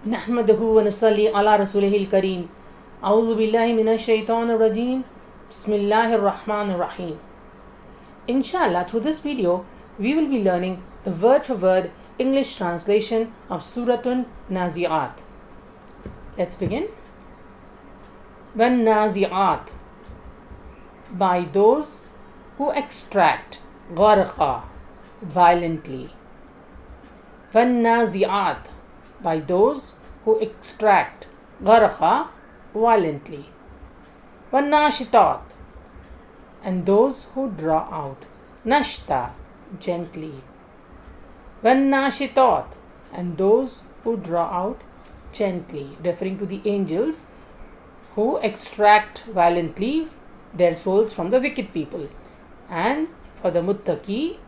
नहमदहु व नुसल्ली अला रसूलिहिल करीम। अऊज़ु बिल्लाहि मिनश शैतानिर रजीम। बिस्मिल्लाहिर रहमानिर रहीम। Inshallah, through this video, we will be learning the word-for-word English translation of Suratun Nazi'at. Let's begin. Wan Nazi'at, by those who extract gharqa, violently. Wan Nazi'at, by those who extract gharqa, violently. Wan Nashitat, and those who draw out nashta, gently. Wan nashitat, and those who draw out gently, referring to the angels who extract violently their souls from the wicked people. And for the muttaqi,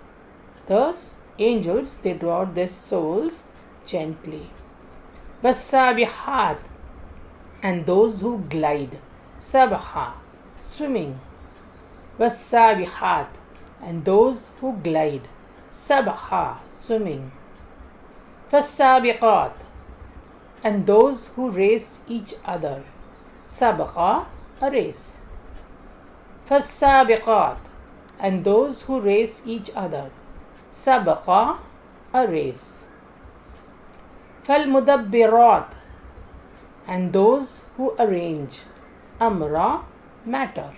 those angels, they draw out their souls gently. Wasabihat, and those who glide, sabha, swimming. Wasabihat, and those who glide, sabha, swimming. Fasabiqat, and those who race each other, sabaqa, a race. Fasabiqat, and those who race each other, sabaqa, a race. Falmudabbirat, and those who arrange, amra, matter.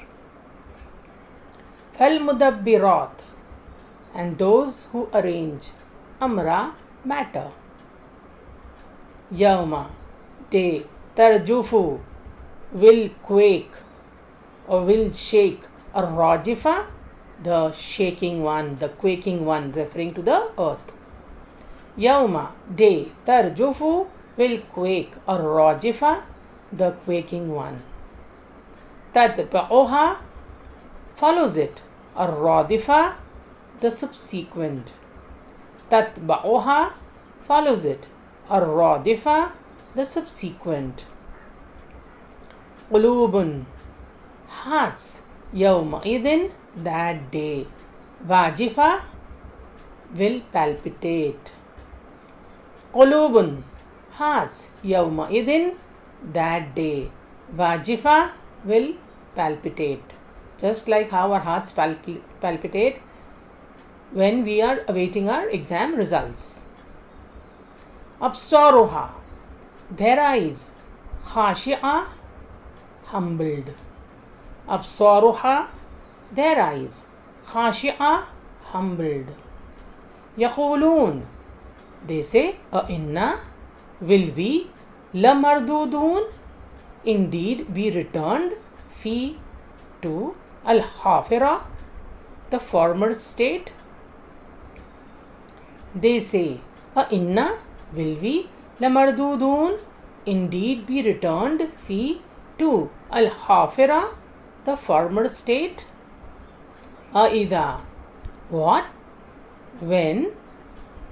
Falmudabbirat, and those who arrange, amra, matter. Yawma, day, tarjufu, will quake or will shake, or rajifa, the shaking one, the quaking one, referring to the earth. Yawma, day, tarjufu, will quake, or rajifa, the quaking one. Tatba'uha, follows it, or radifa, the subsequent. Tatba'uha, follows it, or radifa, the subsequent. Qulubun, hearts, yawma idin, that day. Wajifa, will palpitate. Qulubun, hearts, yawma idin, that day. Wajifa, will palpitate. Just like how our hearts palpitate when we are awaiting our exam results. Absaruha, their eyes, khashi'a, humbled. Absaruha, their eyes, khashi'a, humbled. Yaqulun, they say, inna, will we, lamardudun, indeed we returned, fi, to, al-hafira, the former state. They say, inna, will we, lamardudun, indeed be returned, fi, to, al-hafira, the former state. Aida, what? When?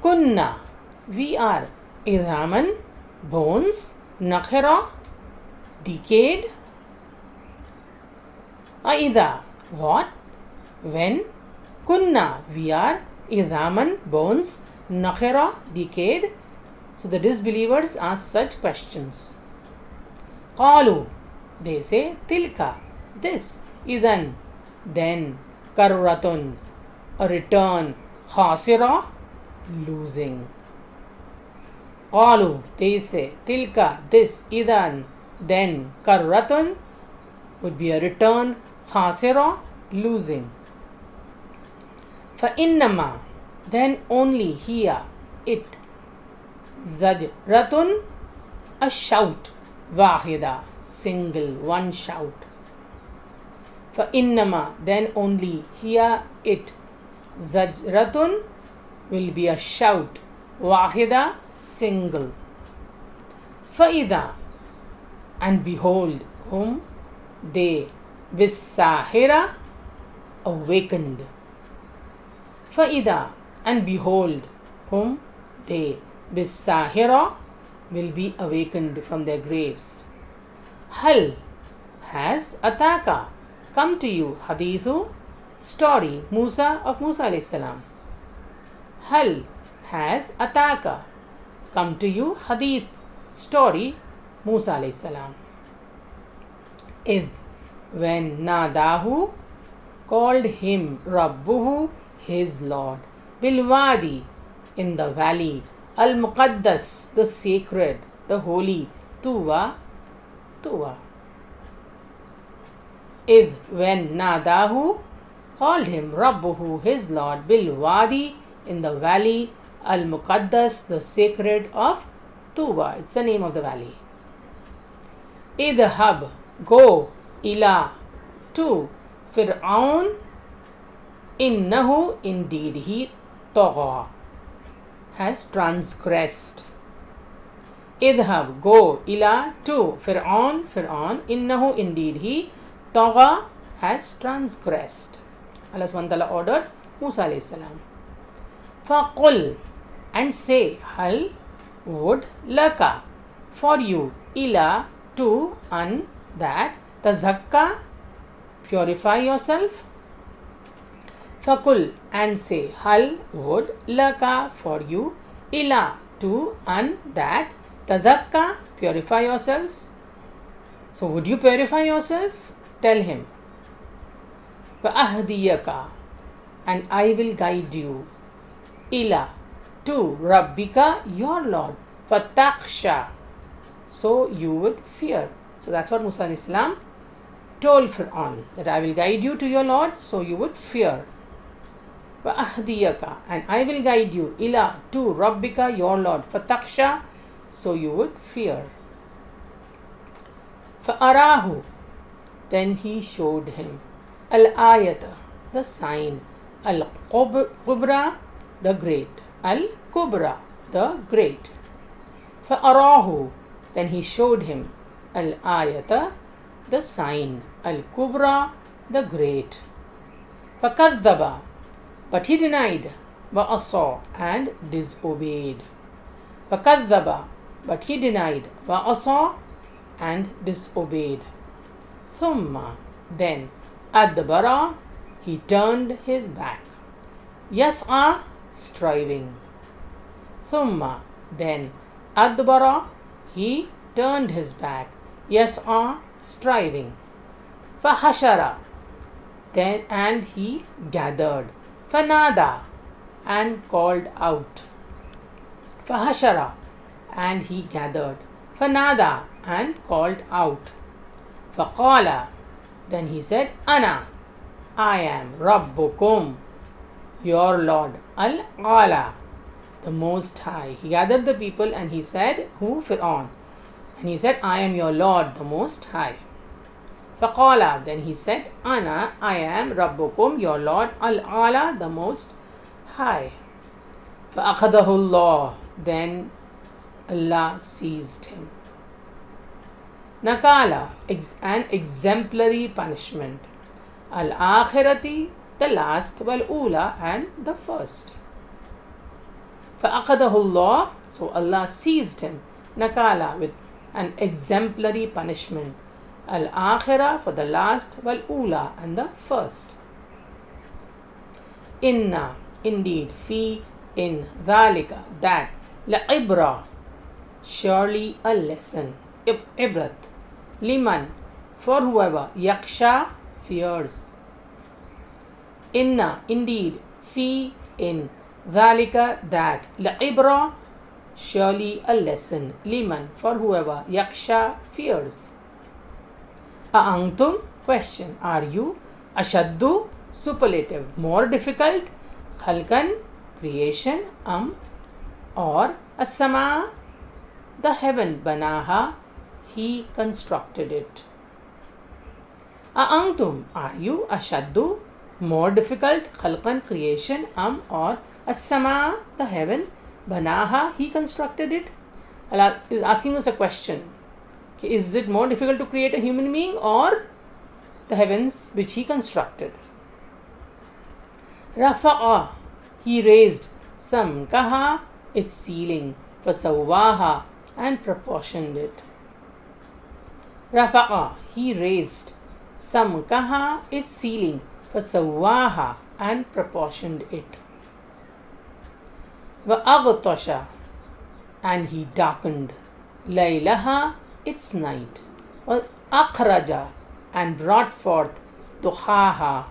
Kunna, we are, idhaman, bones, nakhira, decayed. Aida, what? When? Kunna, we are, idhaman, bones, nakhira, decayed. So the disbelievers ask such questions. Qalu, they say, tilka, this, idan, then, karratun, a return, khasira, losing. Qalu, they say, tilka, this, idan, then, karratun, would be a return, khasira, losing. فَإِنَّمَا, then only here, it, zajratun, a shout, wahida, single, one shout. فَإِنَّمَا, then only here, it, zajratun, will be a shout, wahida, single. فَإِذَا, and behold, whom, they, bisahira, awakened. Faida, and behold, whom, they, bisahira, will be awakened from their graves. Hal, has, ataka, come to you, hadithu, story, Musa of Musa alayhi salam. Hal, has ataka come to you hadith story, Musa alayhi salam. Id, when Nadahu, called him Rabbuhu, his Lord, Bilwadi, in the valley, Al Muqaddas, the sacred, the holy, Tuwa, Tuwa. Id, when Nadahu, called him Rabbuhu, his Lord, Bilwadi, in the valley, Al Muqaddas, the sacred of Tuwa. It's the name of the valley. Idhab, go, ila, to Fir'aun, innahu, indeed he, tagha, has transgressed. Idhab, go, ila, to Fir'aun, innahu, indeed he, tagha, has transgressed. Allah subhanahu wa ta'ala ordered Musa alayhi salam. Faqul, and say, hal, would, laka, for you, ila, to, an, that, tazakka, purify yourself. Faqul, and say, hal, would, laka, for you, ila, to, an, that, tazakka, purify yourselves. So would you purify yourself? Tell him. Va'ahdiyaka, and I will guide you, ila, to Rabbika, your Lord, fatakhsha, so you would fear. So that's what Musa alayhi salam told Fir'aun, that I will guide you to your Lord, so you would fear. Va'ahdiyaka, and I will guide you, ila, to Rabbika, your Lord, fatakhsha, so you would fear. Fa'arahu, then he showed him, al-ayata, the sign, al-kubra, the great, al-kubra, the great. Fa'arahu, then he showed him, al-ayata, the sign, al-kubra, the great. Fakadhaba, but he denied, wa'asa, and disobeyed. Fakadhaba, but he denied, wa'asa, and disobeyed. Thumma, then, adbara, he turned his back. Yas'a, striving. Thumma, then, adbara, he turned his back. Yas'a, striving. Fahashara, then, and he gathered. Fanada, and called out. Fahashara, and he gathered. Fanada, and called out. Faqala, then he said, Ana, I am Rabbukum, your Lord, Al-Ala, the Most High. He gathered the people and he said, who? Fir'aun. And he said, I am your Lord, the Most High. Faqala, then he said, Ana, I am Rabbukum, your Lord, Al-Ala, the Most High. Fa'akhadahu Allah, then Allah seized him. Nakala, an exemplary punishment. Al-akhirati, the last, wal-ula, and the first. فَأَخَذَهُ اللَّهُ, so Allah seized him. Nakala, with an exemplary punishment. Al-akhirah, for the last, wal-ula, and the first. Inna, indeed, fi, in, dhalika, that, la-ibra, surely a lesson. Ibrat, liman, for whoever, yaksha, fears. Inna, indeed, fi, in, dhalika, that, la-ibra, surely a lesson, liman, for whoever, yaksha, fears. A'antum, question, are you, ashaddu, superlative, more difficult, khalkan, creation, or as-sama, the heaven, banaha, he constructed it. A'antum, are you, ashaddu, more difficult, khalqan, creation, or as-sama, the heaven, banaha, he constructed it. Allah is asking us a question. Is it more difficult to create a human being or the heavens which he constructed? Rafa'a, he raised, samkaha, its ceiling, fasawaha, and proportioned it. Rafa'a, he raised, samkaha, its ceiling, fasawaha, and proportioned it. Wa'aghtasha, and he darkened, laylaha, its night. Akhraja, and brought forth duhaha,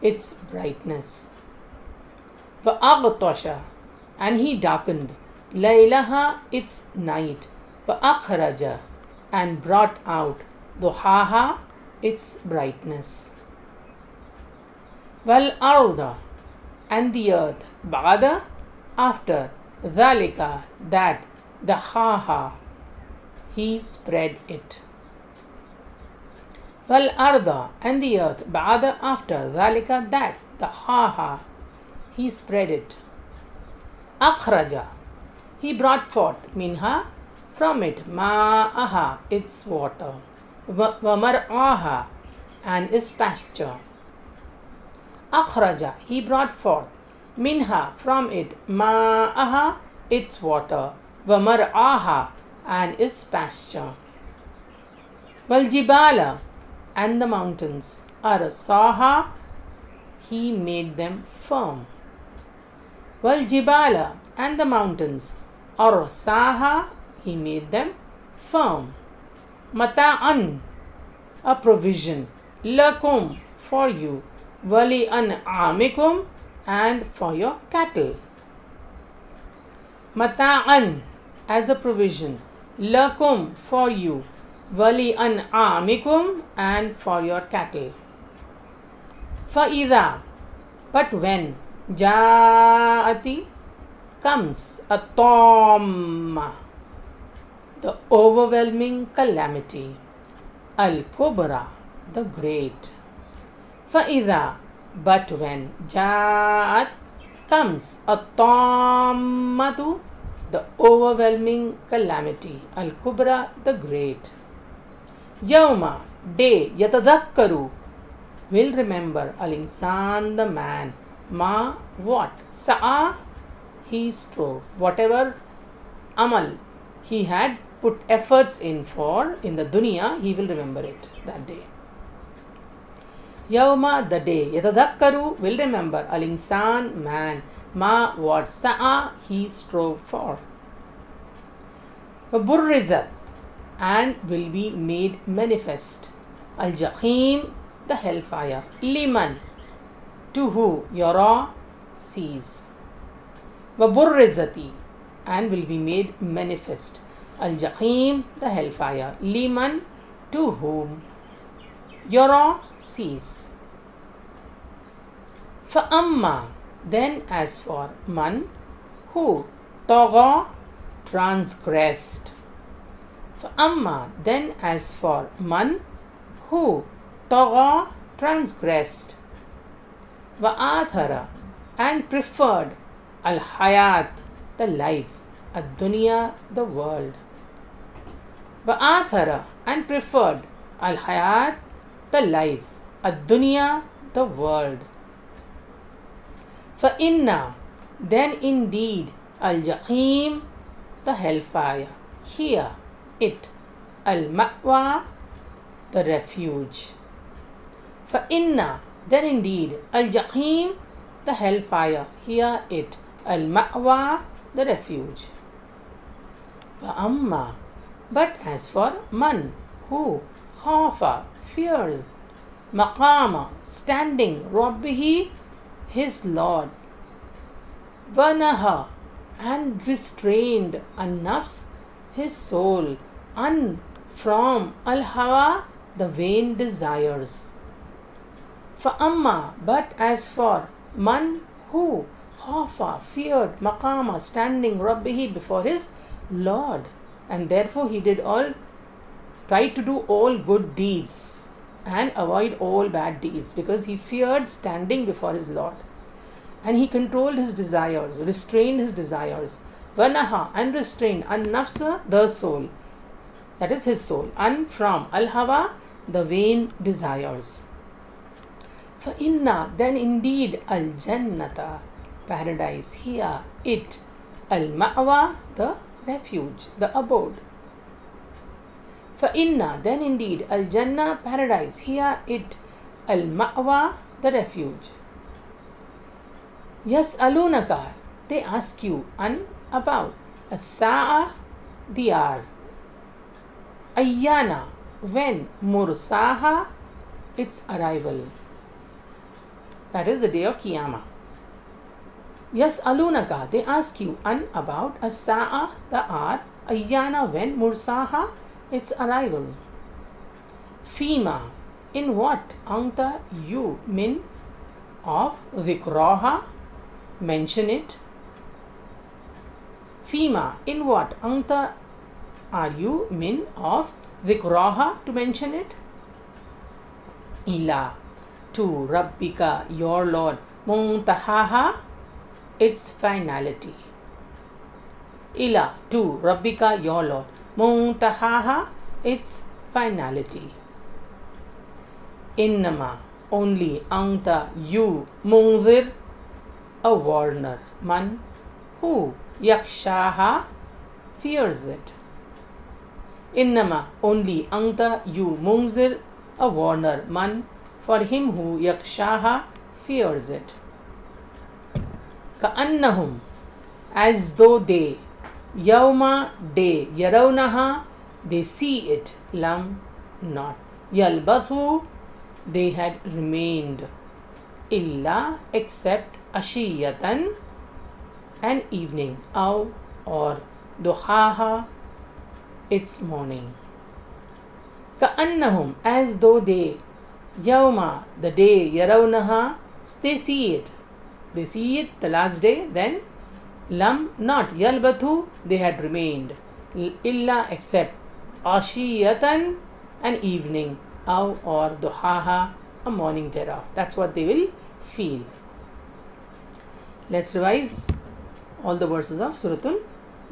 its brightness. Va'aghtasha, and he darkened laylaha, its night. Va'akhraja, and brought out duhaha, its brightness. Wal arda, and the earth. Ba'da, after. Dhalika, that. Dahaha, he spread it. Wal arda, and the earth. Ba'da, after. Dhalika, that. Dahaha, he spread it. Akhraja, he brought forth. Minha, from it. Ma'aha, its water. Wamar'aha, and its pasture. Akhraja, he brought forth. Minha, from it. Ma'aha, its water. Wamar'aha, and its pasture. Waljibala, and the mountains. Arsaha, he made them firm. Waljibala, and the mountains. Arsaha, he made them firm. Mata'an, a provision. Lakum, for you. Wali an'amikum, and for your cattle. Mata'an, as a provision. Lakum, for you. Wali an'amikum, and for your cattle. Fa'idha, but when. Ja'ati, comes. At-tamma, the overwhelming calamity. Al-kubra, the great. Fa'idha, but when. Ja'at, comes. At-tammatu, the overwhelming calamity. Al-kubra, the great. Yawma, day. Yatadakkaru, will remember. Al-insan, the man. Ma, what. Sa'a, he strove. Whatever amal he had put efforts in for in the dunya, he will remember it that day. Yawma, the day. Yatadakkaru, will remember. Al-insan, man. Ma, what. Sa'a, he strove for. Burrizat, and will be made manifest. Al-jahim, the hellfire. Liman, to who. Yara, sees. Waburrizati, and will be made manifest. Al-jahim, the hellfire. Liman, to whom. Yara, sees. Fa'amma, then as for. Man, who. Tagha, transgressed. Fa'amma, then as for. Man, who. Tagha, transgressed. Wa'athara, and preferred. Al-hayat, the life. Ad-dunya, the world. Wa'athara, and preferred. Al-hayat, the life. Ad-dunya, the world. Fa'inna, then indeed. Al-jahim, the hellfire. Here, it. Al-ma'wa, the refuge. Fa'inna, then indeed. Al-jahim, the hellfire. Here, it. Al-ma'wa, the refuge. Fa'amma, but as for. Man, who. Khafa, fears. Maqama, standing. Rabbihi, his Lord. Vanaha, and restrained. An-nafs, his soul. From. Al-hawa, the vain desires. Fa'amma, but as for. Man, who. Khafa, feared. Maqama, standing. Rabbihi, before his Lord. And therefore he tried to do all good deeds and avoid all bad deeds, because he feared standing before his Lord. And he controlled his desires, restrained his desires. Vanaha, and restrained. An-nafsa, the soul. That is his soul. From. Al-hawa, the vain desires. Fa'inna, then indeed. Al-jannata, paradise. Here, it. Al-ma'wa, the refuge, the abode. Fa'inna, then indeed. Al-jannah, paradise. Here, it. Al-ma'wa, the refuge. Yas'alunaka, they ask you. About. As-sa'a, the hour. Ayyana, when? Mursaha, its arrival. That is the day of Qiyamah. Yas'alunaka, they ask you, an about, as-sa'a, the hour, ayyana, when, mursaha, its arrival. Fima, in what? Anta, you, min, of, dhikraha, mention it. Fima, in what? Anta, are you, min, of, dhikraha, to mention it. Ila, to Rabbika, your Lord, muntahaha, its finality. Ila, to Rabbika, your Lord, muntahaha, its finality. Innama, only, anta, you, munzir, a warner, man, who, yakshaha, fears it. Innama, only, anta, you, munzir, a warner, man, for him who yakshaha, fears it. Ka'annahum, as though they, yawma, day, yarawnaha, they see it, lam, not, yalbathu, they had remained, illa, except, ashiyatan, an evening, aw, or, duhaha, its morning. Ka'annahum, as though they, yawma, the day, yarawnaha, they see it. They see it, the last day, then, lam, not, yalbathu, they had remained, illa, except, ashiyatan, an evening, aw, or, duhaha, a morning thereof. That's what they will feel. Let's revise all the verses of Suratul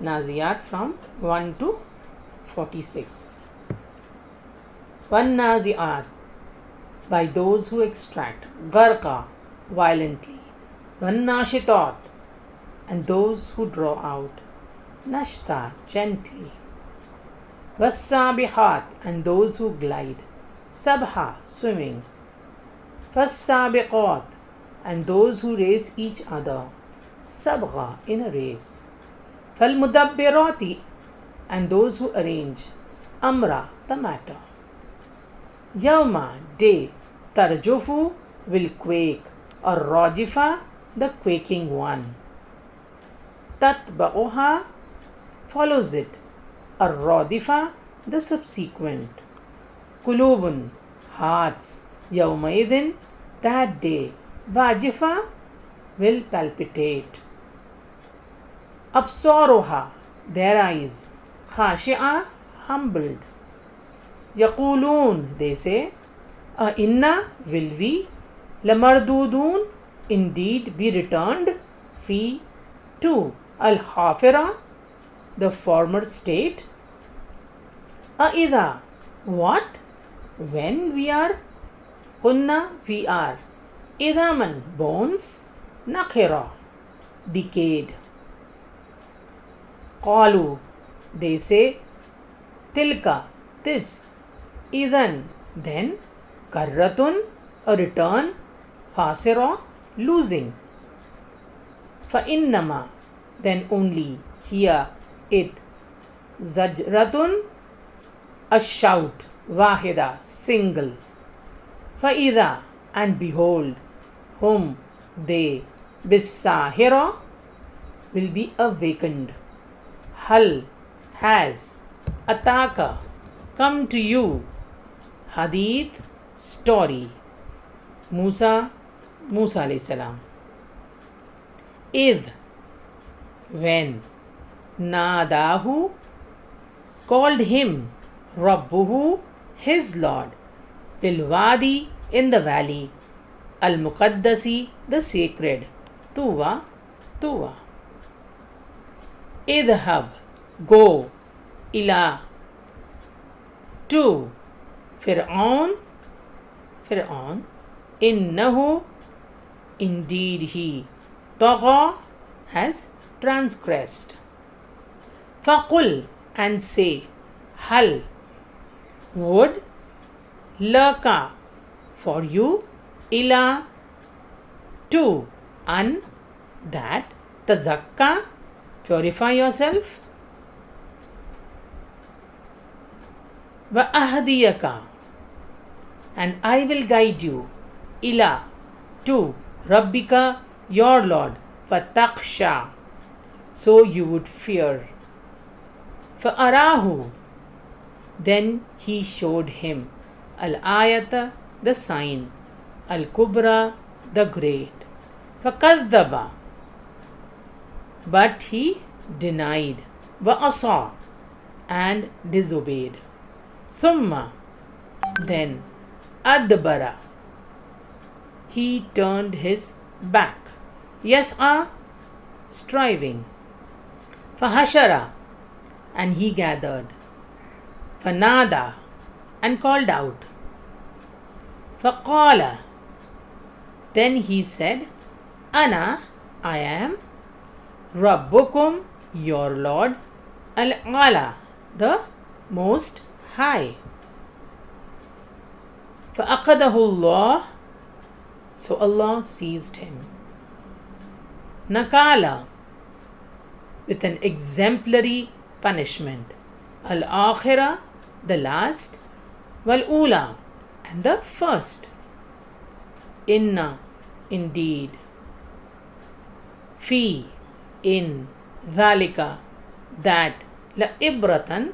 Naziyat from 1 to 46. One Nazi'at, by those who extract, Garqa, violently, One Nashitat, and those who draw out, Nashta, gently, Wassabihat, and those who glide, Sabha, swimming, Fassabiqat, and those who race each other, Sabgha, in a race, Falmudabbirati, and those who arrange, Amra, the matter. Yawma, day, Tarjufu, will quake, or Rajifa, the quaking one. Tatba'uha, follows it, or Radifa, the subsequent. Kulubun, hearts, Yawmaidin, that day, Vajifa, will palpitate. Absaruha, their eyes, Khashi'a, humbled. Yaqulun, they say, inna, will we, lamardudun, indeed be returned, fi, to, al-hafira, the former state. Aida, what, when we are, kunna, we are, idaman, bones, nakhira, decayed. Qalu, they say, tilka, this, idan, then, karratun, a return, khasira, losing. Fa innama, then only, here, it, zajratun, a shout, wahida, single. Fa'ida, and behold, whom they, bisahira, will be awakened. Hal, has, ataka, come to you, hadith, story. Musa alayhi salam. Id, when, nadahu, called him, rabbuhu, his Lord, bilwadi, in the valley, al-muqaddasi, the sacred, tuwa, tuwa. Idhab, go, ila, to, Fir'aun, innahu, indeed he, tagha, has transgressed. Faqul, and say, hal, would, laka, for you, ila, to, an, that, tazakka, purify yourself. وَأَهْدِيَكَ, and I will guide you, ila, to, Rabbika, your Lord, فَتَخْشَى, so you would fear. فَأَرَاهُ, then he showed him, al-ayata, the sign, al-kubra, the great. فَكَذَّبَ, but he denied, وَأَصَى, and disobeyed. ثُمَّ, then, أَدْبَرَ, he turned his back. يَسْعَى, striving. فَحَشَرَ, and he gathered. فَنَادَى, and called out. فَقَالَ, then he said, أَنَا, I am, Rabbukum, your Lord, Al-Ala, the Most High. فَأَخَذَهُ اللَّهُ, so Allah seized him. Nakala, with an exemplary punishment. Al-Akhirah, the last. Wal-Ula, and the first. Inna, indeed. Fi, in. Dhalika, that. La-ibratan,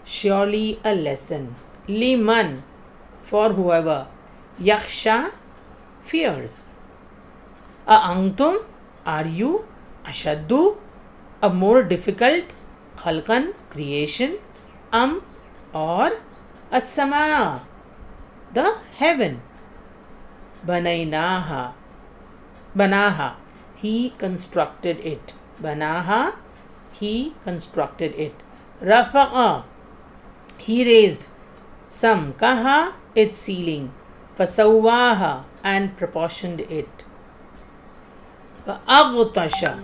surely a lesson. Liman, for whoever. Yaksha, fears. A'antum, are you? Ashaddu, a more difficult. Khalqan, creation. Or as-samaa, the heaven. Banainaha, banaha, he constructed it. Banaha, he constructed it. Rafa'a, he raised. Samkaha, its ceiling. Fasawaha, and proportioned it. Aghtasha,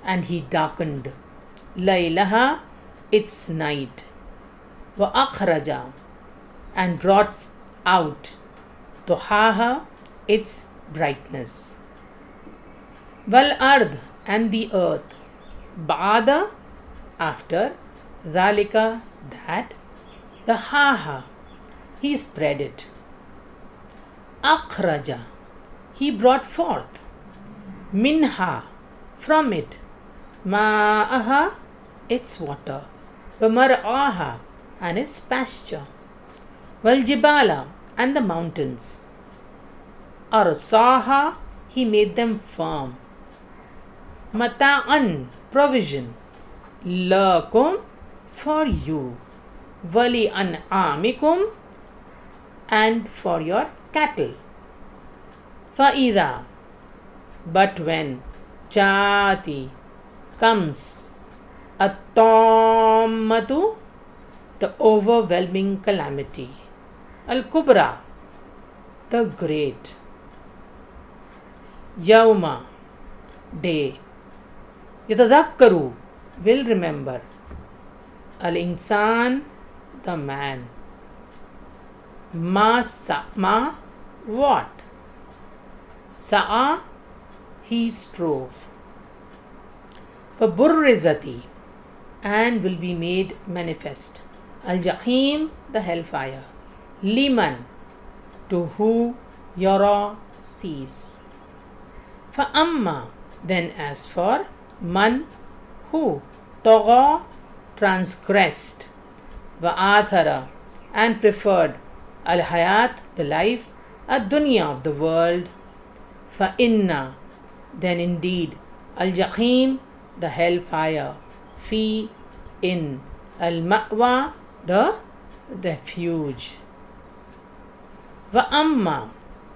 and he darkened. Laylaha, its night. Akhraja, and brought out. Duhaha, its brightness. Wal ard, and the earth. Ba'ada, after. Dhalika, that. Dahaha, he spread it. Akhraja, he brought forth. Minha, from it. Ma'aha, its water. Wamar'aha, and its pasture. Waljibala, and the mountains. Arsaha, he made them firm. Mata'an, provision. Lakum, for you. Wali an'amikum, and for your cattle. Fa'ida, but when. Chati, comes. At-tammatu, the overwhelming calamity. Al-kubra, the great. Yawma, day. Yatadakkaru, will remember. Al-insan, the man. Ma, what? Sa'a, he strove. Faburrizati, and will be made manifest. Al-Jahim, the hellfire. Liman, to who Yara sees. Fa'amma, then as for. Man, who. Toga, transgressed. Va'athara, and preferred. Al-Hayat, the life. Ad-Dunya, of the world. Fa'inna, then indeed. Al-Jahim, the hellfire. Fi, in. Al-Ma'wa, the refuge. Wa'amma,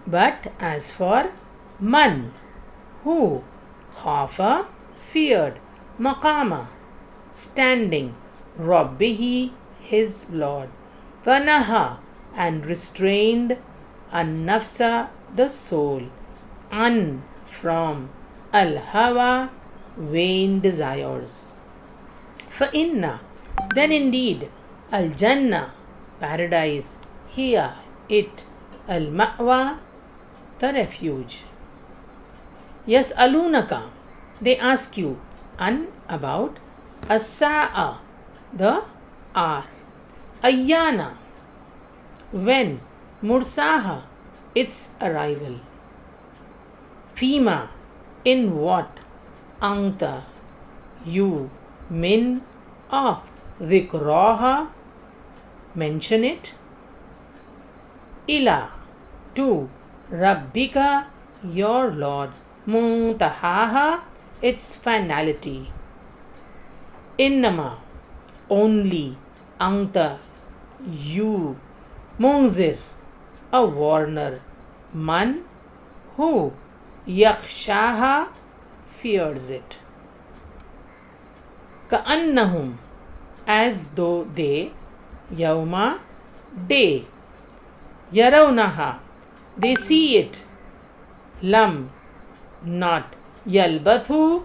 but as for. Man, who. Khafa, feared. Maqama, standing. Rabbihi, his Lord. Fanaha, and restrained. An-nafsa, the soul. An, from. Al-hawa, vain desires. Fa'inna, then indeed. Al-jannah, paradise. Here, it. Al-ma'wa, the refuge. Yas'alunaka, they ask you. An, about. As-sa'a, the hour. Ayyana, when. Mursaha, its arrival. Fima, in what. Anta, you. Min, of. Dhikraha, mention it. Ila, to. Rabbika, your Lord. Muntahaha, its finality. Innama, only. Anta, you. Munzir, a warner. Man, who. Yakshaha, fears it. Ka'annahum, as though they. Yawma, day. Yarawnaha, they see it. Lam, not. Yalbathu,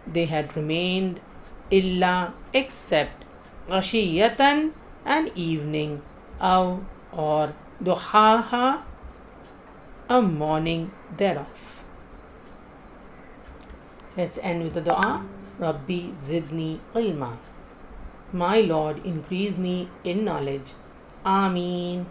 they had remained. Illa, except. Ashiyatan, an evening. Aw, or. Duhaha, a morning thereof. Let's end with the dua. Rabbi zidni ilma. My Lord, increase me in knowledge. Ameen.